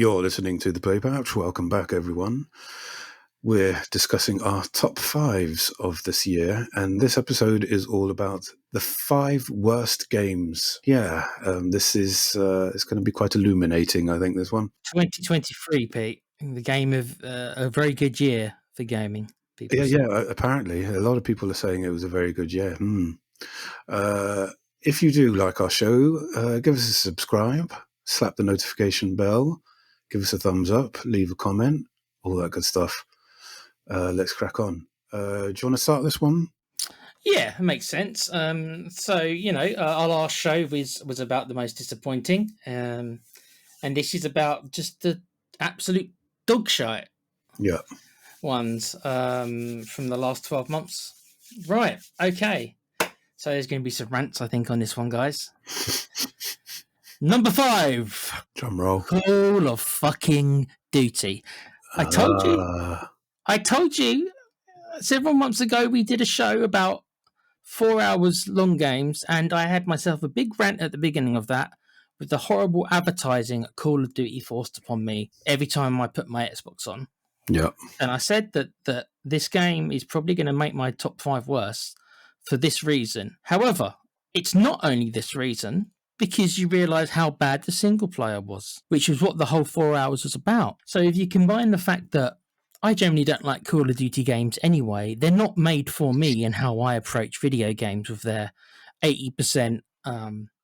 You're listening to The Play Pouch. Welcome back, everyone. We're discussing our top fives of this year, and this episode is all about the 5 worst games. Yeah, this is it's going to be quite illuminating, I think, this one. 2023, Pete, the game of a very good year for gaming. Apparently, a lot of people are saying it was a very good year. If you do like our show, give us a subscribe, slap the notification bell, give us a thumbs up, leave a comment, all that good stuff. Let's crack on. Do you want to start this one? Yeah, it makes sense. Our last show was about the most disappointing, and this is about just the absolute dog shite. Yeah. Ones from the last 12 months. Right, okay. So there's going to be some rants, I think, on this one, guys. Number 5. Drum roll. Call of fucking Duty. I told you several months ago we did a show about 4 hours long games, and I had myself a big rant at the beginning of that with the horrible advertising Call of Duty forced upon me every time I put my Xbox on. Yeah. And I said that this game is probably going to make my top 5 worse for this reason. However, it's not only this reason, because you realise how bad the single player was, which was what the whole 4 hours was about. So if you combine the fact that I generally don't like Call of Duty games anyway, they're not made for me and how I approach video games with their 80%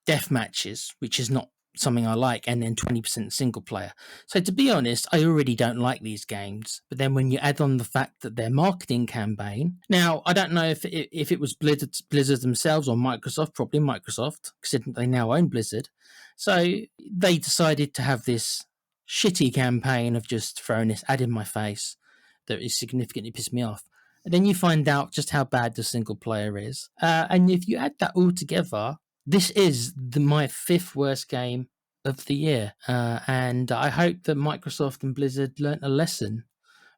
death matches, which is not something I like, and then 20% single player. So to be honest, I already don't like these games. But then when you add on the fact that their marketing campaign, now I don't know if it was Blizzard themselves or Microsoft, probably Microsoft, because they now own Blizzard. So they decided to have this shitty campaign of just throwing this ad in my face that is significantly pissed me off. And then you find out just how bad the single player is. And if you add that all together, this is my 5th worst game of the year. And I hope that Microsoft and Blizzard learnt a lesson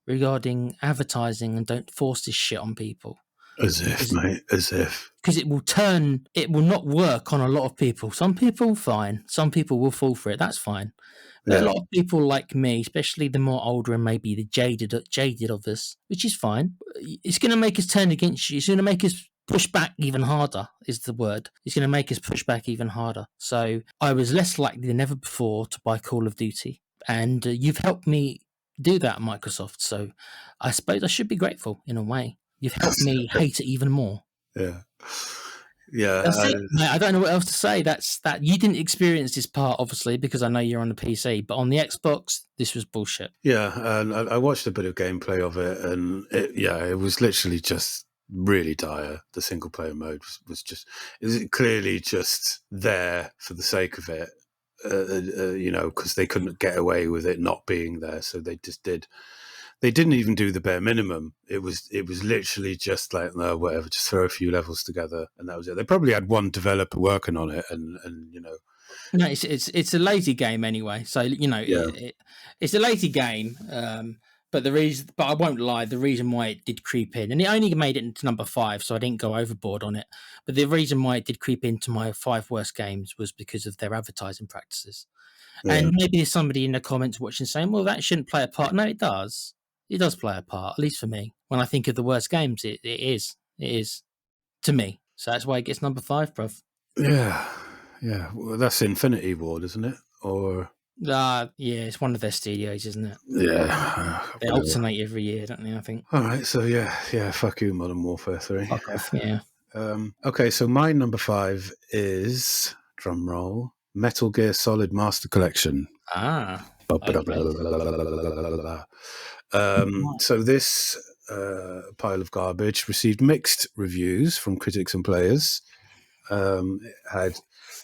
regarding advertising and don't force this shit on people. As if. Because it will not work on a lot of people. Some people, fine. Some people will fall for it. That's fine. But a lot of people like me, especially the more older and maybe the jaded of us, which is fine. It's going to make us turn against you. It's going to make us push back even harder, is the word. It's going to make us push back even harder. So I was less likely than ever before to buy Call of Duty. And you've helped me do that, Microsoft. So I suppose I should be grateful in a way. You've helped me hate it even more. Yeah. That's it, mate. I don't know what else to say. That's that. You didn't experience this part, obviously, because I know you're on the PC. But on the Xbox, this was bullshit. Yeah, and I watched a bit of gameplay of it, and it was literally just really dire. The single player mode was clearly just there for the sake of it, because they couldn't get away with it not being there, so they just did. They didn't even do the bare minimum. It was literally just like, no, whatever, just throw a few levels together, and that was it. They probably had one developer working on it, and No, it's a lazy game anyway. So it's a lazy game. But I won't lie, the reason why it did creep in, and it only made it into number 5, so I didn't go overboard on it. But the reason why it did creep into my 5 worst games was because of their advertising practices. Yeah. And maybe there's somebody in the comments watching saying, well, that shouldn't play a part. No, it does. It does play a part, at least for me. When I think of the worst games, it is to me. So that's why it gets number 5, bruv. Yeah. Well, that's Infinity Ward, isn't it? Or it's one of their studios, isn't it? Yeah. They alternate every year, don't they, I think? All right, so yeah, fuck you, Modern Warfare 3. Fuck off, yeah. Okay, so my number 5 is, drum roll, Metal Gear Solid Master Collection. So this pile of garbage received mixed reviews from critics and players. It had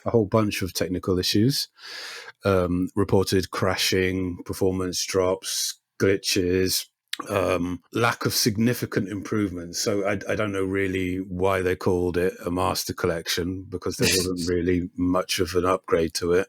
a whole bunch of technical issues, reported crashing, performance drops, glitches, lack of significant improvements. So I don't know really why they called it a Master Collection, because there wasn't really much of an upgrade to it.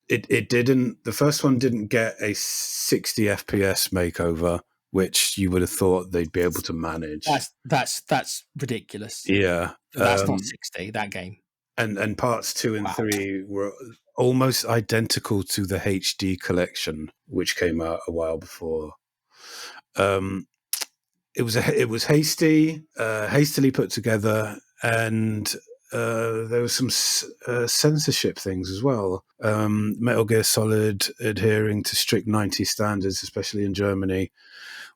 It didn't. The first one didn't get a 60 FPS makeover, which you would have thought they'd be able to manage. That's ridiculous. Yeah, that's not 60. That game. And parts 2 and 3 were almost identical to the HD collection, which came out a while before. It was hastily put together, and there was some censorship things as well. Metal Gear Solid adhering to strict 90s standards, especially in Germany,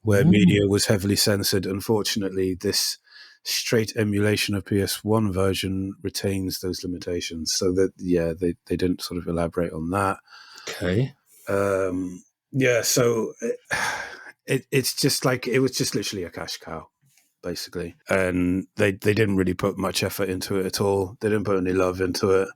where media was heavily censored. Unfortunately, this straight emulation of PS1 version retains those limitations. So that, yeah, they didn't sort of elaborate on that. Okay. Yeah, so it's just like, it was just literally a cash cow, basically. And they didn't really put much effort into it at all. They didn't put any love into it.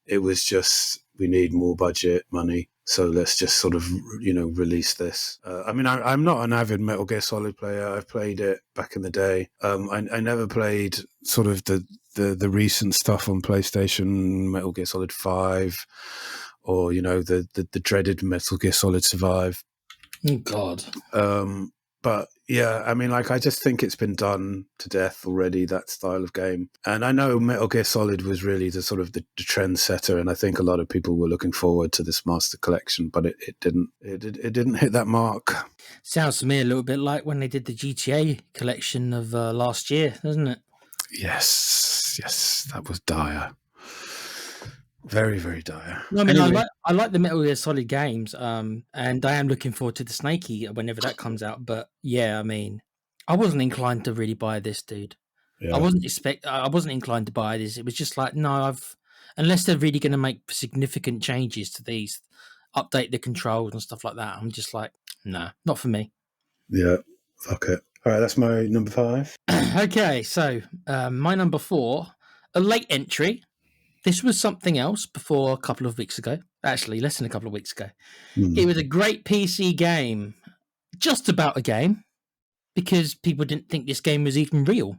It was just, we need more budget money, so let's just sort of, release this. I mean, I'm not an avid Metal Gear Solid player. I've played it back in the day. I never played sort of the recent stuff on PlayStation, Metal Gear Solid 5, or, the dreaded Metal Gear Solid Survive. Oh, God. But yeah, I mean, like, I just think it's been done to death already, that style of game. And I know Metal Gear Solid was really the sort of the trendsetter, and I think a lot of people were looking forward to this Master Collection, but it didn't hit that mark. Sounds to me a little bit like when they did the GTA collection of last year, doesn't it? Yes, that was dire. Very, very dire. No, I mean, anyway. I like the Metal Gear Solid games, and I am looking forward to the Snakey whenever that comes out. But yeah, I mean, I wasn't inclined to really buy this, dude. Yeah. I wasn't inclined to buy this. It was just like, no, unless they're really going to make significant changes to these, update the controls and stuff like that. I'm just like, nah, not for me. Yeah, fuck it. All right, that's my number 5. Okay, so my number 4, a late entry. This was something else before a couple of weeks ago. Actually, less than a couple of weeks ago. It was a great PC game. Just about a game. Because people didn't think this game was even real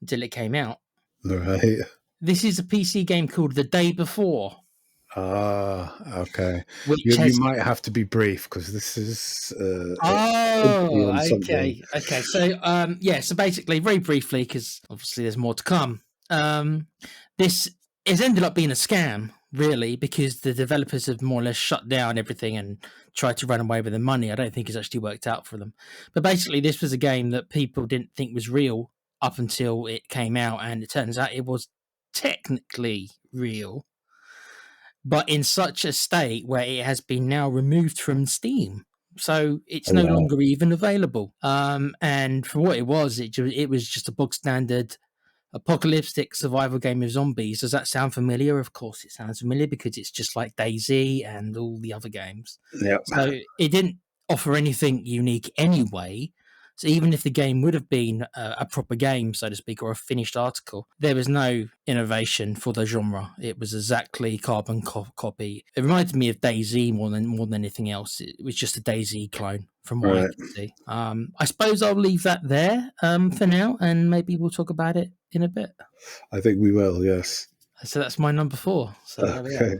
until it came out. Right. This is a PC game called The Day Before. Ah, okay. You might have to be brief, because this is... okay. Okay, so, so basically, very briefly, because obviously there's more to come. This has ended up being a scam, really, because the developers have more or less shut down everything and tried to run away with the money. I don't think it's actually worked out for them. But basically, this was a game that people didn't think was real up until it came out, and it turns out it was technically real, but in such a state where it has been now removed from Steam. So it's no longer even available. And for what it was just a bog standard apocalyptic survival game of zombies. Does that sound familiar? Of course it sounds familiar, because it's just like DayZ and all the other games. Yep. So it didn't offer anything unique anyway. So even if the game would have been a proper game, so to speak, or a finished article, there was no innovation for the genre. It was exactly carbon copy. It reminded me of DayZ more than anything else. It was just a DayZ clone, from what I can see. I suppose I'll leave that there for now, and maybe we'll talk about it in a bit. I think we will, yes. So that's my number 4. So okay.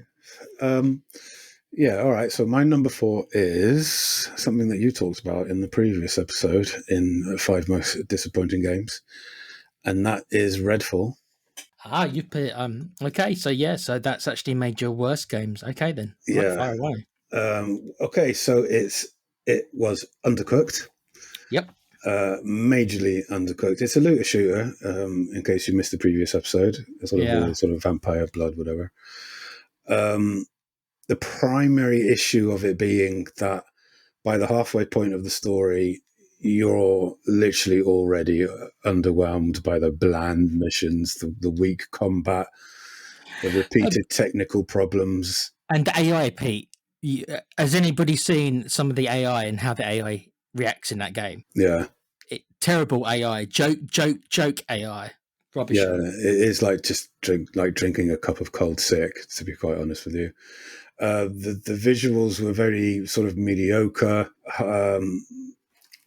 Yeah, all right. So my number 4 is something that you talked about in the previous episode in 5 most disappointing games, and that is Redfall. You put okay. So yeah, so that's actually made your worst games. Okay, then. Yeah. Far away. Okay, so it was undercooked. Yep. Majorly undercooked. It's a looter shooter. In case you missed the previous episode, sort of vampire blood, whatever. The primary issue of it being that by the halfway point of the story, you're literally already underwhelmed by the bland missions, the weak combat, the repeated technical problems. And the AI, Pete. Has anybody seen some of the AI and how the AI reacts in that game? Yeah. Terrible AI. Joke AI. Rubbish. Yeah, it is like just drinking a cup of cold sick, to be quite honest with you. The visuals were very sort of mediocre.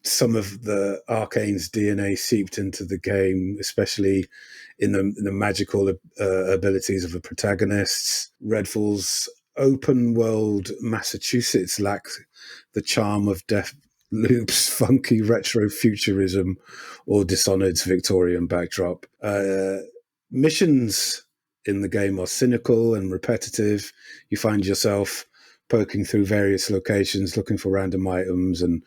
Some of the Arcane's DNA seeped into the game, especially in the magical abilities of the protagonists. Redfall's open world Massachusetts lacked the charm of Deathloop's funky retro futurism or Dishonored's Victorian backdrop. Missions in the game are cynical and repetitive. You find yourself poking through various locations, looking for random items and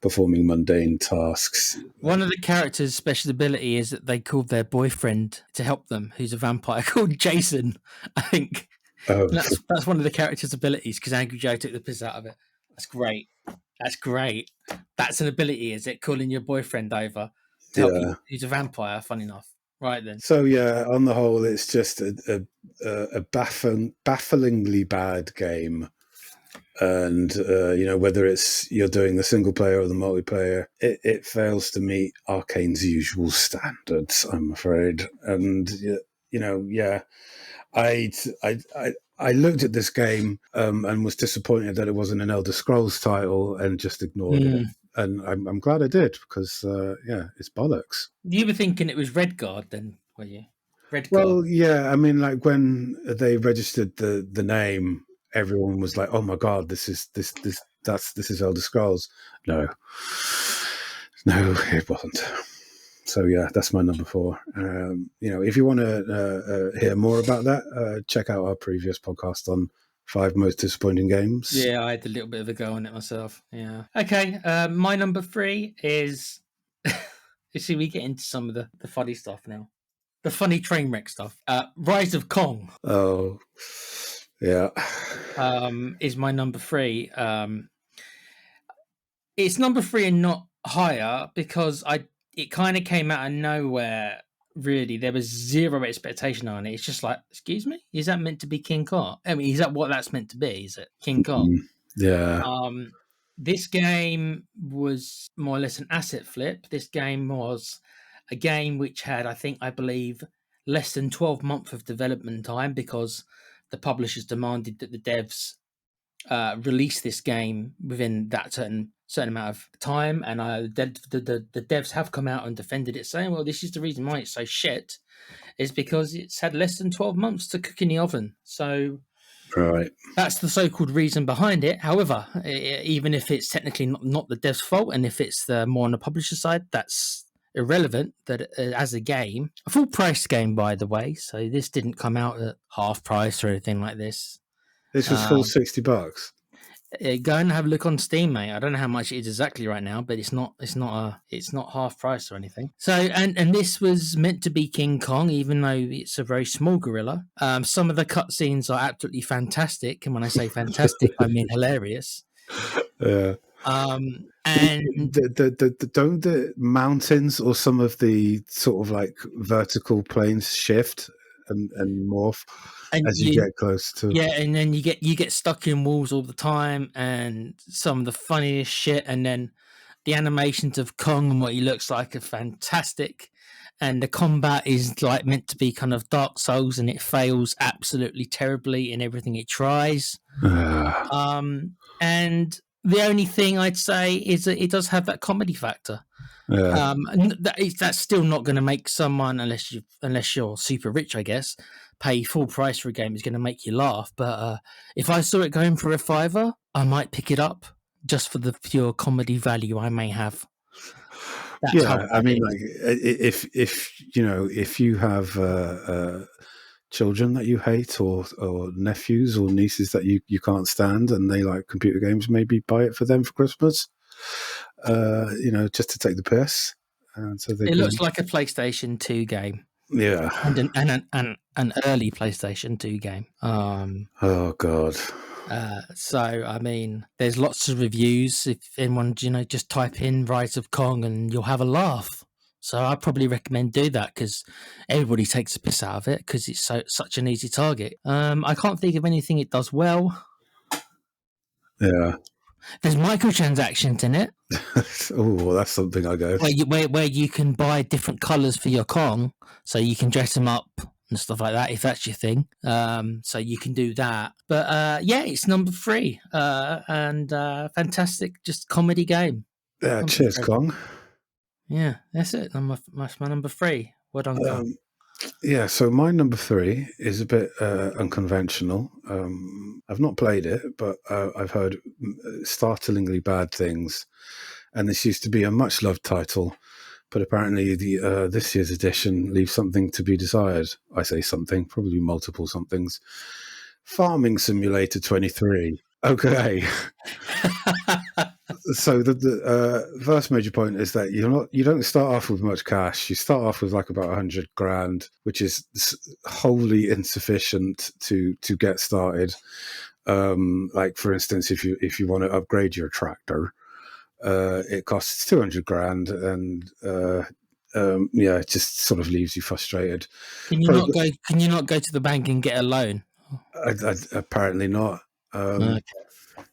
performing mundane tasks. One of the characters' special ability is that they called their boyfriend to help them, who's a vampire, called Jason, I think. Oh, That's one of the character's abilities, because Angry Joe took the piss out of it. That's great. That's an ability, is it? Calling your boyfriend over to help you, who's a vampire, fun enough. Right then. So yeah, on the whole, it's just a bafflingly bad game. And whether it's you're doing the single player or the multiplayer, it fails to meet Arcane's usual standards, I'm afraid. And I looked at this game and was disappointed that it wasn't an Elder Scrolls title and just ignored it. And I'm glad I did, because it's bollocks. You were thinking it was Redguard then, were you? Redguard. Well, yeah. I mean, like when they registered the name, everyone was like, "Oh my god, this is Elder Scrolls." No, it wasn't. So yeah, that's my number 4. If you want to hear more about that, check out our previous podcast on 5 most disappointing games. Yeah, I had a little bit of a go on it myself. Yeah. Okay, my number 3 is. You see, we get into some of the funny stuff now. The funny train wreck stuff. Rise of Kong. Oh, yeah. Is my number 3. It's number 3 and not higher because it kind of came out of nowhere. Really, there was zero expectation on it. It's just like, excuse me, is that meant to be King Kong? I mean, is that what that's meant to be? Is it King Kong? Yeah. This game was more or less an asset flip. This game was a game which had, I believe, less than 12 months of development time, because the publishers demanded that the devs release this game within that certain amount of time. And the devs have come out and defended it, saying, well, this is the reason why it's so shit, is because it's had less than 12 months to cook in the oven. So right, that's the so-called reason behind it. However, even if it's technically not the dev's fault, and if it's more on the publisher side, that's irrelevant. That as a game, a full price game, by the way, so this didn't come out at half price or anything like this. This was full $60. Go and have a look on Steam, mate. I don't know how much it is exactly right now, but it's not half price or anything. So and this was meant to be King Kong, even though it's a very small gorilla. Some of the cutscenes are absolutely fantastic, and when I say fantastic, I mean hilarious. Yeah. And don't the mountains or some of the sort of like vertical planes shift and morph as you get close to? Yeah, and then you get stuck in walls all the time, and some of the funniest shit, and then the animations of Kong and what he looks like are fantastic, and the combat is like meant to be kind of Dark Souls, and it fails absolutely terribly in everything it tries. And the only thing I'd say is that it does have that comedy factor. Yeah. That's still not going to make someone, unless you're super rich, I guess, pay full price for a game. Is going to make you laugh. But if I saw it going for a $5, I might pick it up just for the pure comedy value I may have. That's I mean, like, if you have children that you hate, or nephews or nieces that you can't stand, and they like computer games, maybe buy it for them for Christmas. Just to take the piss. So it looks like a PlayStation 2 game. Yeah, and an early PlayStation 2 game. Oh God. So I mean, there's lots of reviews. If anyone, just type in Rise of Kong and you'll have a laugh. So I probably recommend do that, because everybody takes a piss out of it because it's such an easy target. I can't think of anything it does well. Yeah. There's microtransactions in it. Oh, that's something I go. Where you can buy different colours for your Kong, so you can dress them up and stuff like that, if that's your thing. So you can do that. But it's number 3, and fantastic, just comedy game. Yeah, cheers, Kong. Yeah, that's it. That's my number 3. Well done, Kong. Yeah, so my number 3 is a bit unconventional. I've not played it, but I've heard startlingly bad things. And this used to be a much-loved title but apparently the this year's edition leaves something to be desired. I say something, probably multiple somethings. Farming Simulator 23. Okay. So the first major point is that you don't start off with much cash. You start off with like about 100 grand, which is wholly insufficient to get started. Like for instance, if you want to upgrade your tractor, it costs 200 grand, and it just sort of leaves you frustrated. Can you not go to the bank and get a loan? Apparently not. Okay.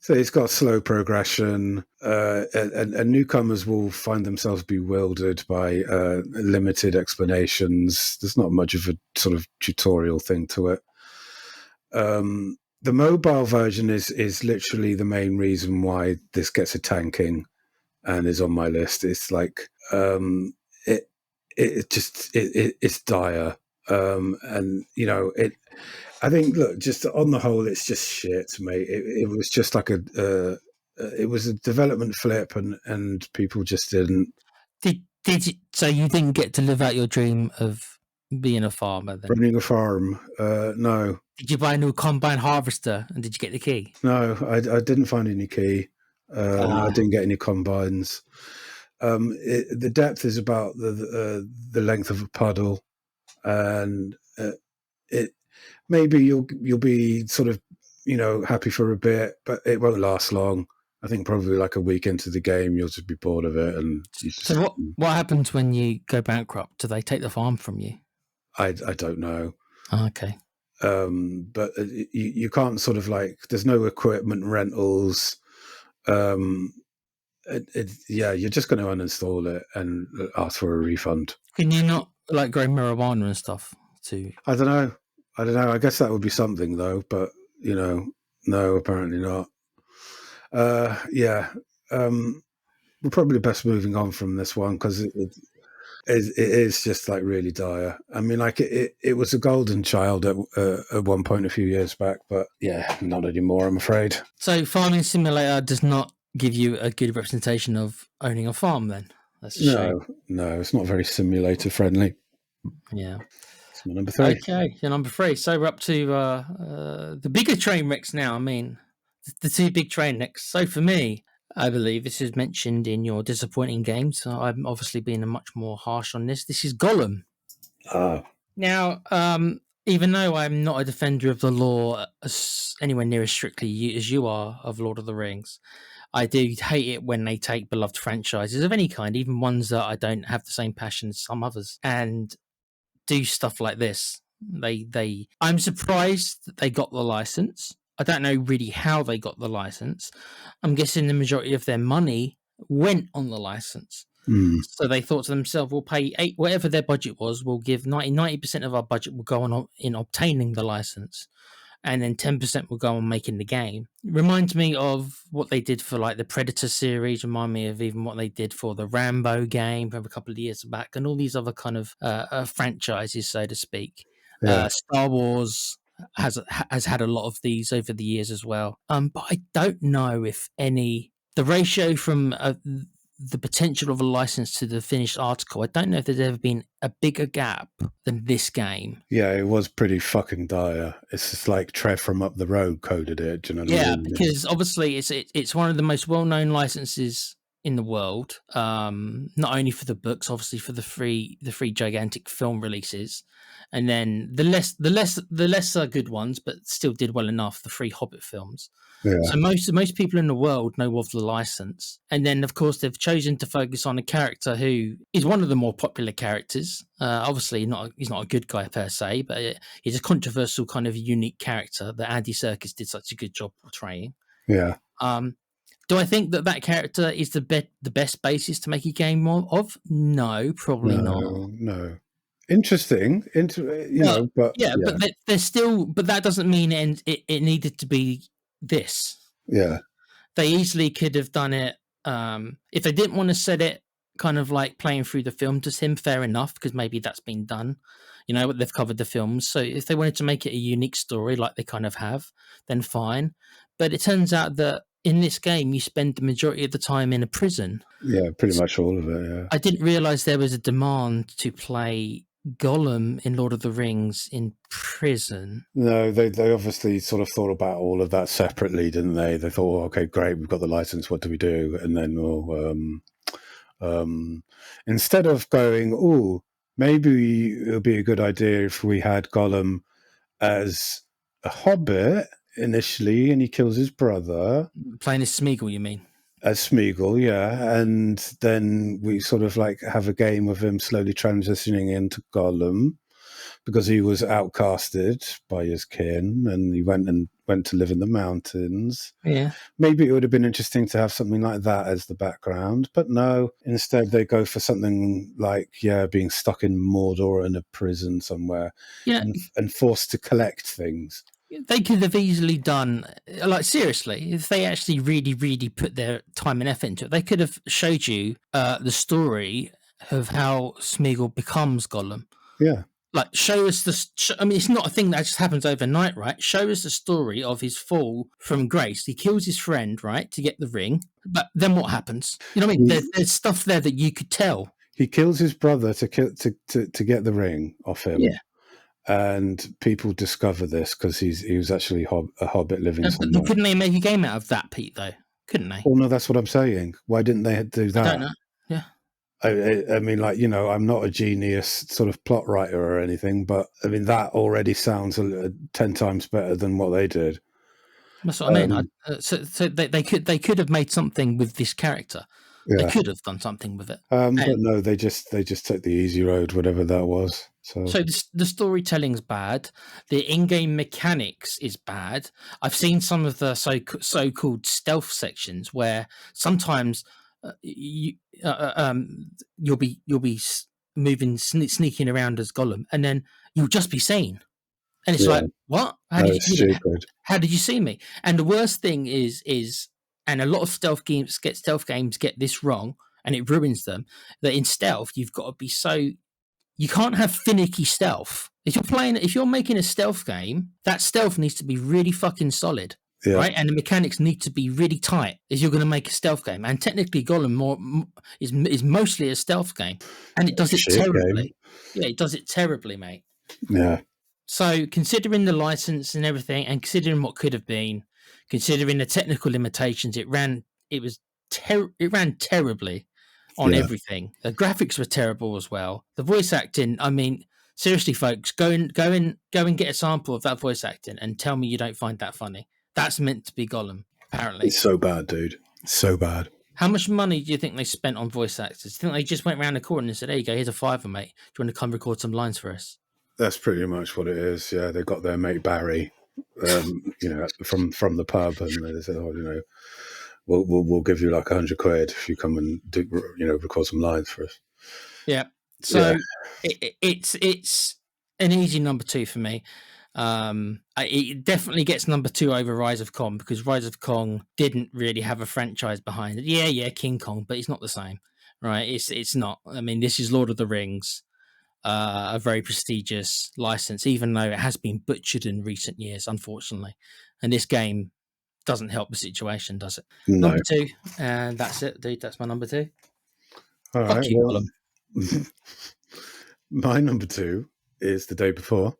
So it's got slow progression, and newcomers will find themselves bewildered by limited explanations. There's not much of a sort of tutorial thing to it. The mobile version is literally the main reason why this gets a tanking and is on my list. It's like it's dire, and I think, look, just on the whole, it's just shit, mate. It was just like it was a development flip, and people just didn't. So you didn't get to live out your dream of being a farmer then? Running a farm, no. Did you buy a new combine harvester, and did you get the key? No, I didn't find any key. I didn't get any combines. The depth is about the length of a puddle, and it. Maybe you'll be sort of, happy for a bit, but it won't last long. I think probably like a week into the game, you'll just be bored of it. And so what happens when you go bankrupt? Do they take the farm from you? I don't know. Oh, okay. But you can't sort of like, there's no equipment rentals. You're just going to uninstall it and ask for a refund. Can you not like grow marijuana and stuff too? I don't know. I guess that would be something though, but no, apparently not. We're probably best moving on from this one because it is just like really dire. I mean, like it was a golden child at one point a few years back, but yeah, not anymore, I'm afraid. So Farming Simulator does not give you a good representation of owning a farm then? That's a shame. No, it's not very simulator friendly. Yeah. My number 3. Okay, your number 3. So we're up to the bigger train wrecks now. I mean, the 2 big train wrecks. So for me, I believe this is mentioned in your disappointing games. So I'm obviously being much more harsh on this. This is Gollum. Now, even though I'm not a defender of the law anywhere near as strictly as you are of Lord of the Rings, I do hate it when they take beloved franchises of any kind, even ones that I don't have the same passion as some others, and do stuff like this. I'm surprised that they got the license. I don't know really how they got the license. I'm guessing the majority of their money went on the license. So they thought to themselves, we'll pay whatever their budget was, we'll give 90% of our budget will go on in obtaining the license, and then 10% will go on making the game. It reminds me of what they did for like the Predator series, remind me of even what they did for the Rambo game from a couple of years back, and all these other kind of franchises, so to speak. Yeah. Star Wars has had a lot of these over the years as well. But I don't know if the ratio from the potential of a license to the finished article, I don't know if there's ever been a bigger gap than this game. Yeah, it was pretty fucking dire. It's just like Trev from Up the Road coded it. Do you know what I mean? Because obviously it's one of the most well-known licenses in the world. Not only for the books, obviously for the free gigantic film releases, and then the lesser good ones, but still did well enough, the 3 Hobbit films. Yeah. So most people in the world know of the license, and then of course they've chosen to focus on a character who is one of the more popular characters. Obviously, he's not a good guy per se, but he's a controversial kind of unique character that Andy Serkis did such a good job portraying. Yeah. Do I think that character is the best basis to make a game of? No, probably not. No. Interesting, but there's still, but that doesn't mean it needed to be this. Yeah, they easily could have done it. If they didn't want to set it kind of like playing through the film to him, fair enough, because maybe that's been done. They've covered the films, so if they wanted to make it a unique story like they kind of have, then fine. But it turns out that in this game you spend the majority of the time in a prison. Yeah, pretty much all of it. Yeah. I didn't realize there was a demand to play Gollum in Lord of the Rings in prison. No, they obviously sort of thought about all of that separately, didn't they? They thought, okay, great, we've got the license. What do we do? And then, instead of going, oh, maybe it'll be a good idea if we had Gollum as a hobbit initially, and he kills his brother. Playing as Smeagol, you mean? As Smeagol, yeah. And then we sort of like have a game of him slowly transitioning into Gollum because he was outcasted by his kin and he went to live in the mountains. Yeah. Maybe it would have been interesting to have something like that as the background, but no. Instead, they go for something like, being stuck in Mordor in a prison somewhere, and forced to collect things. They could have easily done, like, seriously, if they actually really, really put their time and effort into it, they could have showed you the story of how Smeagol becomes Gollum. Yeah. Like, show us I mean, it's not a thing that just happens overnight, right? Show us the story of his fall from grace. He kills his friend, right, to get the ring. But then what happens? You know what I mean? There's stuff there that you could tell. He kills his brother to get the ring off him. Yeah. And people discover this because he was actually a hobbit living somewhere. Couldn't they make a game out of that, Pete, though? Couldn't they? Well, no, that's what I'm saying. Why didn't they do that? I don't know. Yeah. I mean, like, I'm not a genius sort of plot writer or anything, but I mean, that already sounds 10 times better than what they did. That's what I mean. So they could have made something with this character. Yeah. They could have done something with it. But no, they just took the easy road, whatever that was. So the storytelling's bad. The in-game mechanics is bad. I've seen some of the so-called stealth sections where sometimes you'll be moving, sneaking around as Gollum, and then you'll just be seen, and it's like, what? How did you see me? And the worst thing is, and a lot of stealth games get this wrong, and it ruins them. That in stealth, you've got to be you can't have finicky stealth. If you're making a stealth game, that stealth needs to be really fucking solid. Yeah. Right, and the mechanics need to be really tight if you're going to make a stealth game. And technically, Gollum is mostly a stealth game, and it does it terribly. Yeah, it does it terribly, mate. Yeah. So, considering the license and everything, and considering what could have been, considering the technical limitations, it ran terribly on everything. The graphics were terrible as well. The voice acting, I mean, seriously, folks, go and get a sample of that voice acting and tell me you don't find that funny. That's meant to be Gollum, apparently. It's so bad, dude. So bad. How much money do you think they spent on voice actors? Do you think they just went around the corner and said, there you go, here's a $5, mate. Do you want to come record some lines for us? That's pretty much what it is. Yeah, they got their mate Barry, from the pub, and they said, oh, we'll give you like £100 if you come and do, record some lines for us. Yeah. So it's an easy number 2 for me. It definitely gets number 2 over Rise of Kong, because Rise of Kong didn't really have a franchise behind it. Yeah, King Kong, but it's not the same, right? It's not. I mean, this is Lord of the Rings, a very prestigious license, even though it has been butchered in recent years, unfortunately. And this game doesn't help the situation, does it? No. Number 2, and that's it, dude. That's my number 2. All right. Well, my number 2 is The Day Before.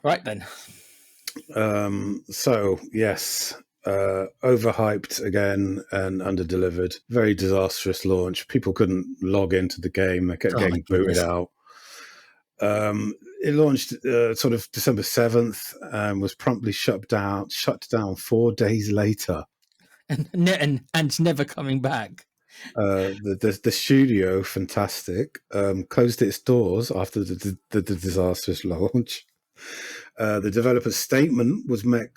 Right then. So yes, overhyped again and underdelivered. Very disastrous launch. People couldn't log into the game. They kept getting booted out. It launched sort of December 7th and was promptly shut down 4 days later. And it's never coming back. The studio, fantastic, closed its doors after the disastrous launch. The developer's statement was met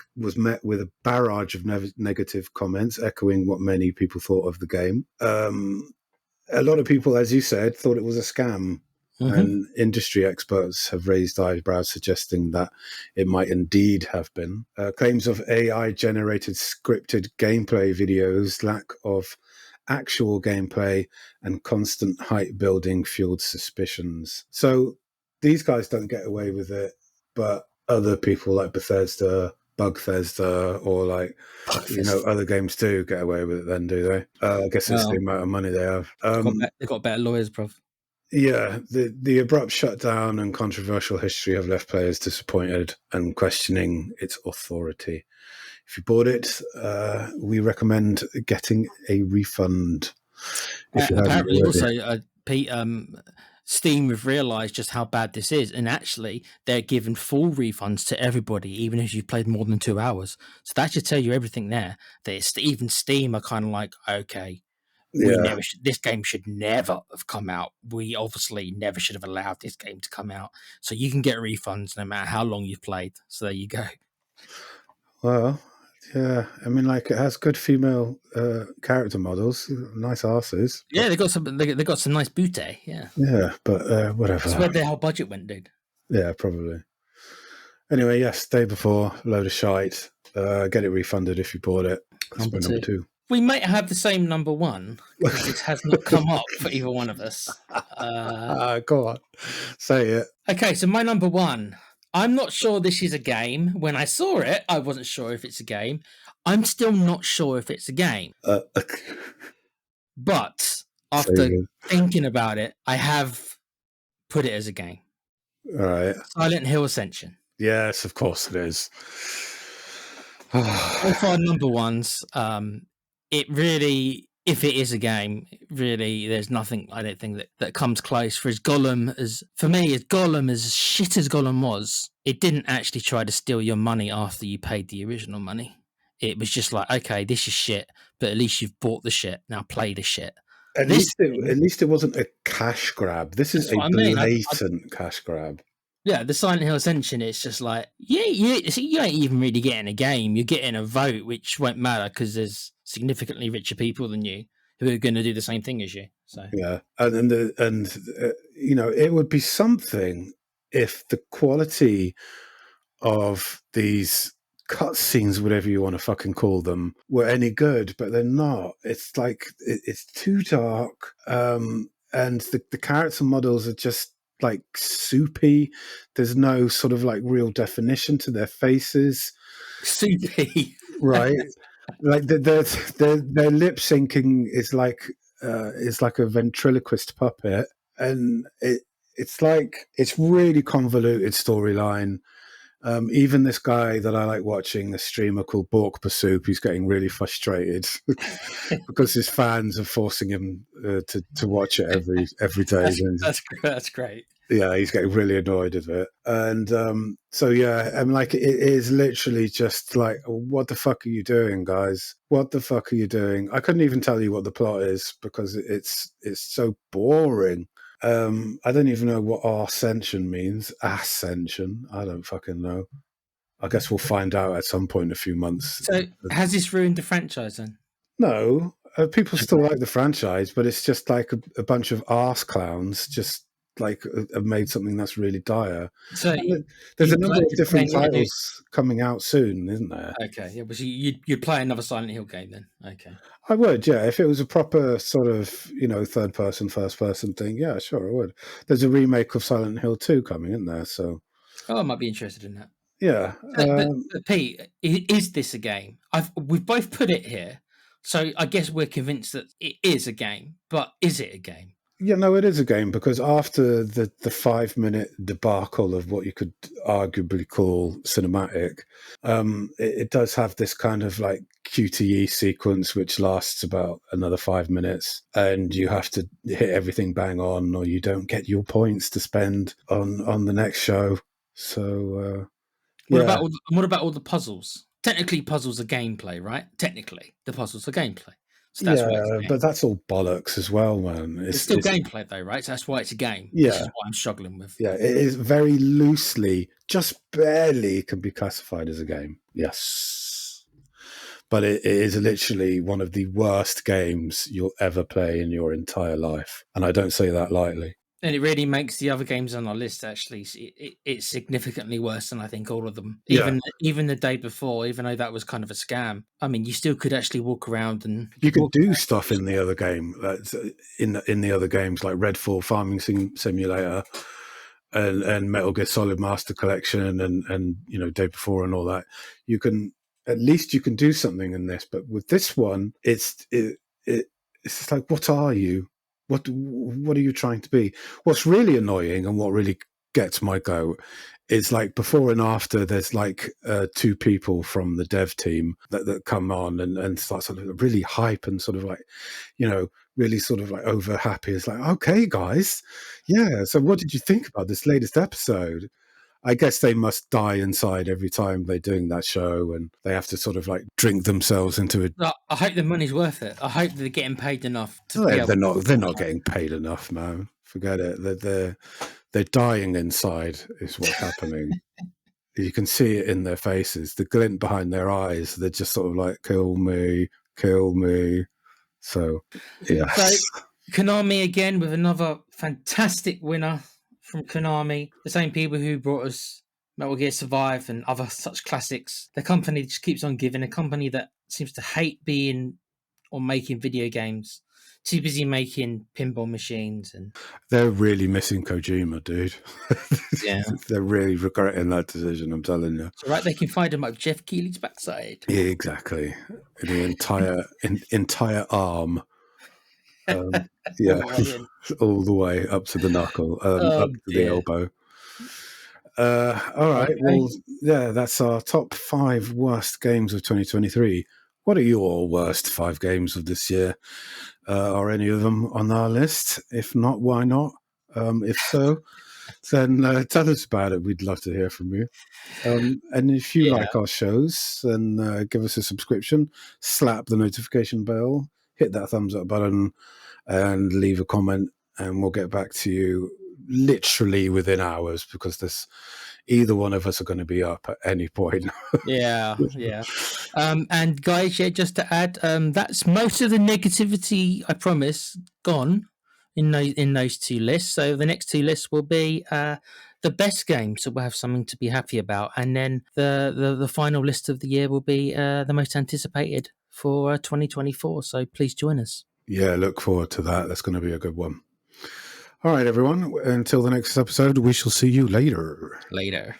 with a barrage of negative comments, echoing what many people thought of the game. A lot of people, as you said, thought it was a scam. Mm-hmm. And industry experts have raised eyebrows, suggesting that it might indeed have been. Claims of AI-generated scripted gameplay videos, lack of actual gameplay, and constant hype building fueled suspicions. So these guys don't get away with it, but other people like Bethesda Bugthesda or like, other games do get away with it then, do they? I guess it's the amount of money they have. They've got better lawyers, bruv. Yeah, the abrupt shutdown and controversial history have left players disappointed and questioning its authority. If you bought it, we recommend getting a refund. If you apparently, also, Pete, Steam have realised just how bad this is, and actually, they're giving full refunds to everybody, even if you've played more than 2 hours. So that should tell you everything there. That even Steam are kind of like, okay, this game should never have come out. We obviously never should have allowed this game to come out. So you can get refunds no matter how long you've played. So there you go. Well, yeah, I mean, like, it has good female character models, nice asses. Yeah, they got some nice booty. Yeah, but whatever. That's where their whole budget went, dude. Yeah, probably. Anyway, yes, day before, load of shite. Get it refunded if you bought it. That's my number 2. We might have the same number 1 because it has not come up for either one of us. Go on, say it. Okay, so my number 1. I'm not sure this is a game. When I saw it, I wasn't sure if it's a game. I'm still not sure if it's a game. But after thinking about it, I have put it as a game. All right. Silent Hill Ascension. Yes, of course it is. Both our number 1s. It really, if it is a game, really, there's nothing, I don't think, that comes close. For me, as Gollum, as shit as Gollum was, it didn't actually try to steal your money after you paid the original money. It was just like, okay, this is shit, but at least you've bought the shit. Now play the shit. At least it wasn't a cash grab. This is a blatant cash grab. Yeah, the Silent Hill Ascension, it's just like, you ain't even really getting a game. You're getting a vote, which won't matter because there's significantly richer people than you who are going to do the same thing as you. So yeah, and it would be something if the quality of these cutscenes, whatever you want to fucking call them, were any good, but they're not. It's like it's too dark, and the character models are just like soupy. There's no sort of like real definition to their faces. Soupy, right? Like their lip syncing is like a ventriloquist puppet, and it's really convoluted storyline. Even this guy that I like watching, the streamer called Bork Pursup, he's getting really frustrated because his fans are forcing him to watch it every day. That's great. Yeah, he's getting really annoyed with it. And so, yeah, I'm like, it is literally just like, what the fuck are you doing, guys? What the fuck are you doing? I couldn't even tell you what the plot is because it's so boring. I don't even know what ascension means. Ascension. I don't fucking know. I guess we'll find out at some point in a few months. So has this ruined the franchise then? No. People still like the franchise, but it's just like a bunch of arse clowns just like have made something that's really dire. So there's a number of different titles coming out soon, isn't there? Okay, yeah, but you'd play another Silent Hill game then? Okay. I would, yeah. If it was a proper sort of, third person, first person thing, yeah, sure, I would. There's a remake of Silent Hill 2 coming, isn't there? So, I might be interested in that. Yeah. But Pete, is this a game? We've both put it here, so I guess we're convinced that it is a game. But is it a game? Yeah, no, it is a game because after the 5-minute debacle of what you could arguably call cinematic, it does have this kind of like QTE sequence which lasts about another 5 minutes, and you have to hit everything bang on, or you don't get your points to spend on the next show. So, what about all the puzzles? Technically, puzzles are gameplay, right? Technically, the puzzles are gameplay. So that's but that's all bollocks as well, man. It's still gameplay though, right? So that's why it's a game. Yeah. This is what I'm struggling with. Yeah, it is very loosely, just barely can be classified as a game. Yes. But it is literally one of the worst games you'll ever play in your entire life. And I don't say that lightly. And it really makes the other games on our list, actually, it's significantly worse than I think all of them. Even the day before, even though that was kind of a scam. I mean, you still could actually walk around and... You could do stuff in the other game, in the other games, like Redfall Farming Simulator. and Metal Gear Solid Master Collection and Day Before and all that, you can at least you can do something in this. But with this one, it's just like, what are you? What are you trying to be? What's really annoying and what really gets my goat is like before and after there's like 2 people from the dev team that come on and start sort of really hype and sort of like, really sort of like over happy. It's like, okay, guys. Yeah. So what did you think about this latest episode? I guess they must die inside every time they're doing that show and they have to sort of like drink themselves into it. I hope the money's worth it. I hope they're getting paid enough to be able They're not getting paid enough, man. Forget it. They're dying inside is what's happening. You can see it in their faces, the glint behind their eyes. They're just sort of like, kill me. So, yeah. So, Konami again with another fantastic winner from Konami. The same people who brought us Metal Gear Survive and other such classics. The company just keeps on giving. A company that seems to hate being or making video games. Too busy making pinball machines, and they're really missing Kojima, dude. Yeah, they're really regretting that decision. I'm telling you. So right, they can find him up Jeff Keighley's backside. Yeah, exactly. The entire arm. Yeah, all the way up to the knuckle, up to the elbow. All right. Okay. Well, yeah, that's our top 5 worst games of 2023. What are your worst 5 games of this year? Are any of them on our list? If not, why not? If so, then tell us about it. We'd love to hear from you. And if you like our shows, then give us a subscription, slap the notification bell, hit that thumbs up button, and leave a comment, and we'll get back to you literally within hours, because there's either one of us are going to be up at any point. Yeah. And guys, just to add, that's most of the negativity, I promise, gone in those 2 lists. So the next 2 lists will be the best games, so we'll have something to be happy about, and then the final list of the year will be the most anticipated for 2024. So please join us. Yeah, look forward to that. That's going to be a good one. All right, everyone. Until the next episode, we shall see you later. Later.